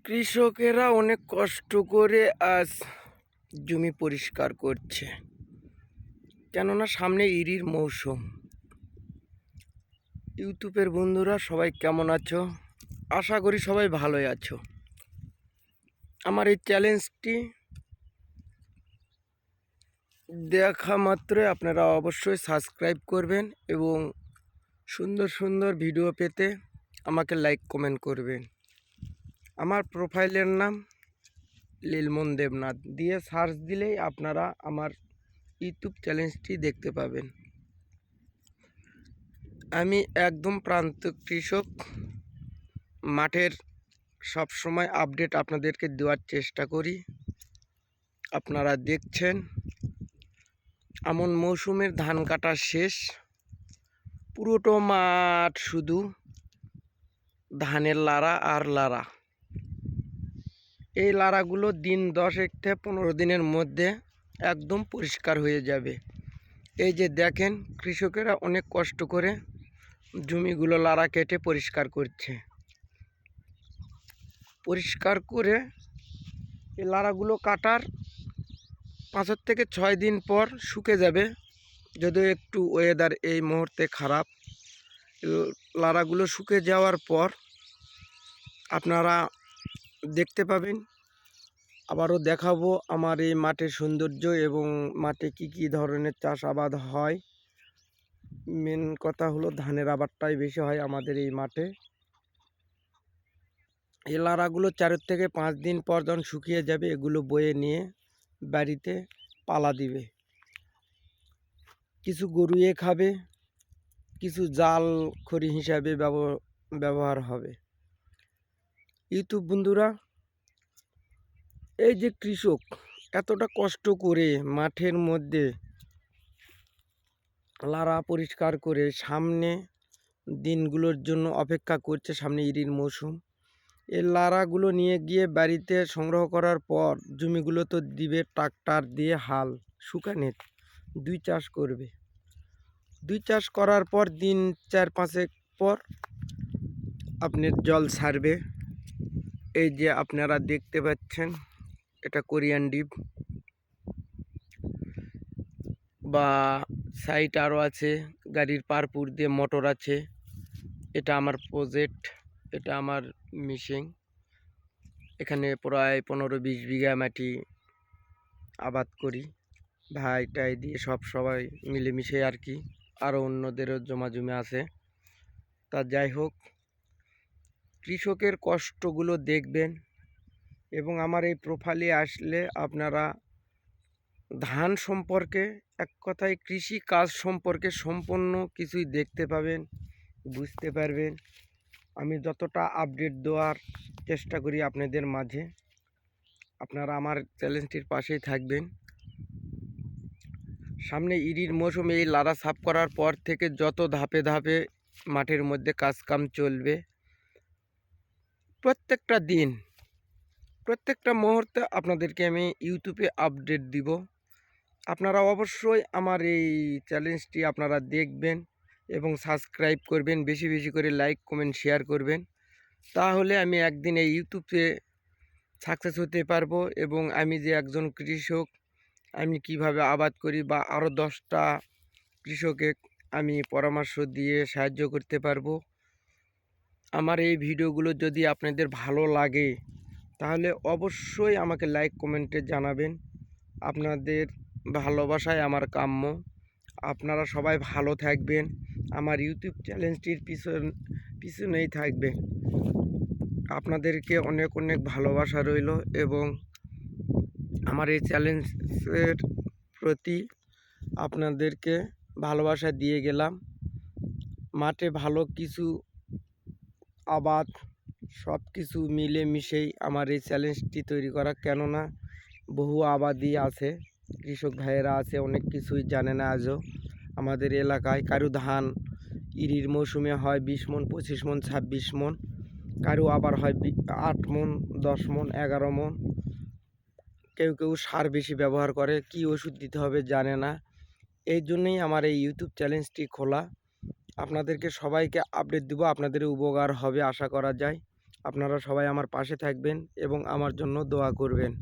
কৃষকেরা অনেক কষ্ট করে আজ জমি পরিষ্কার করছে, কেননা সামনে ইরির মৌসুম। ইউটিউবের বন্ধুরা সবাই কেমন আছো? আশা করি সবাই ভালোই আছো। আমার এই চ্যালেঞ্জটি দেখা মাত্রই আপনারা অবশ্যই সাবস্ক্রাইব করবেন এবং সুন্দর সুন্দর ভিডিও পেতে আমাকে লাইক কমেন্ট করবেন। আমার প্রোফাইলের নাম লীলমন দেবনাথ দিয়ে সার্চ দিলেই আপনারা আমার ইউটিউব চ্যালেঞ্জটি দেখতে পাবেন। আমি একদম প্রান্তিক কৃষক, মাঠের সব সময় আপডেট আপনাদেরকে দেওয়ার চেষ্টা করি। আপনারা দেখছেন আমন মৌসুমের ধান কাটা শেষ, পুরোটো মাঠ শুধু ধানের লারা আর লারা। এই লারাগুলো দিন 10 থেকে 15 দিনের মধ্যে একদম পরিষ্কার হয়ে যাবে। এই যে দেখেন, কৃষকেরা অনেক কষ্ট করে জমিগুলো লারা কেটে পরিষ্কার করছে। পরিষ্কার করে এই লারাগুলো কাটার 5 থেকে 6 দিন পর শুকে যাবে, যদিও একটু ওয়েদার এই মুহূর্তে খারাপ। লারাগুলো শুকে যাওয়ার পর আপনারা দেখতে পাবেন। আবারও দেখাবো আমার এই মাঠের সৌন্দর্য এবং মাঠে কি কি ধরনের চাষাবাদ হয়। মেন কথা হলো ধানের আবাদটাই বেশি হয় আমাদের এই মাঠে। এই লারাগুলো 4 থেকে 5 দিন পর যখন শুকিয়ে যাবে, এগুলো বয়ে নিয়ে বাড়িতে পালা দিবে। কিছু গরুয়ে খাবে, কিছু জাল খড়ি হিসাবে ব্যবহার হবে। ইউটিউব বন্ধুরা, এই যে কৃষক এতটা কষ্ট করে মাঠের মধ্যে লারা পরিষ্কার করে সামনে দিনগুলোর জন্য অপেক্ষা করছে, সামনে ইরির মৌসুম। এই লারাগুলো নিয়ে গিয়ে বাড়িতে সংগ্রহ করার পর জমিগুলো তো দিবে ট্রাক্টর দিয়ে হাল শুকানে 2 চাষ করবে। 2 চাষ করার পর দিন 4-5 পর আপনার জল ছাড়বে। এই যে আপনারা দেখতে পাচ্ছেন, এটা কোরিয়ান ডিপ বা সাইট আরও আছে, গাড়ির পারপুর দিয়ে মোটর আছে। এটা আমার প্রজেক্ট, এটা আমার মেশিন। এখানে প্রায় 15-20 বিঘা মাটি আবাদ করি, ভাইটাই দিয়ে সবাই মিলেমিশে আর কি। আরও অন্যদেরও জমা জমি আছে। তা যাই হোক, কৃষকের কষ্টগুলো দেখবেন এবং আমার এই প্রোফাইলে আসলে আপনারা ধান সম্পর্কে, এক কথায় কৃষি কাজ সম্পর্কে সম্পূর্ণ কিছুই দেখতে পাবেন, বুঝতে পারবেন। আমি যতটা আপডেট দেওয়ার চেষ্টা করি আপনাদের মাঝে, আপনারা আমার চ্যালেঞ্জটির পাশেই থাকবেন। সামনে ইরির মৌসুমে এই লারা সাফ করার পর থেকে যত ধাপে ধাপে মাঠের মধ্যে কাজকাম চলবে, প্রত্যেকটা দিন, প্রত্যেকটা মুহূর্তে আপনাদেরকে আমি ইউটিউবে আপডেট দিব। আপনারা অবশ্যই আমার এই চ্যালেঞ্জটি আপনারা দেখবেন এবং সাবস্ক্রাইব করবেন, বেশি বেশি করে লাইক কমেন্ট শেয়ার করবেন। তাহলে আমি একদিন এই ইউটিউবে সাকসেস হতে পারবো এবং আমি যে একজন কৃষক, আমি কিভাবে আবাদ করি বা আরও 10টা কৃষকে আমি পরামর্শ দিয়ে সাহায্য করতে পারবো। আমার এই ভিডিওগুলো যদি আপনাদের ভালো লাগে তাহলে অবশ্যই আমাকে লাইক কমেন্টে জানাবেন। আপনাদের ভালোবাসায় আমার কাম্য। আপনারা সবাই ভালো থাকবেন, আমার ইউটিউব চ্যালেঞ্জটির পিছনেই থাকবেন। আপনাদেরকে অনেক অনেক ভালোবাসা রইল এবং আমার এই চ্যালেঞ্জের প্রতি আপনাদেরকে ভালোবাসা দিয়ে গেলাম। মাঠে ভালো কিছু আবাদ সব কিছু মিলে মিশেই আমার এই চ্যালেঞ্জটি তৈরি করা, কেননা বহু আবাদি আছে, কৃষক ভাইয়েরা আছে, অনেক কিছুই জানে না আজও আমাদের এলাকায়। কারো ধান ইরির মৌসুমে হয় 20 মন, 25 মন, 26 মন, কারো আবার হয় 8 মন, 10 মন, 11 মন। কেউ কেউ সার বেশি ব্যবহার করে, কি ওষুধ দিতে হবে জানে না। এই জন্যই আমার এই ইউটিউব চ্যালেঞ্জটি খোলা। আপনাদেরকে সবাইকে আপডেট দেবো, আপনাদের উপকার হবে আশা করা যায়। আপনারা সবাই আমার পাশে থাকবেন এবং আমার জন্য দোয়া করবেন।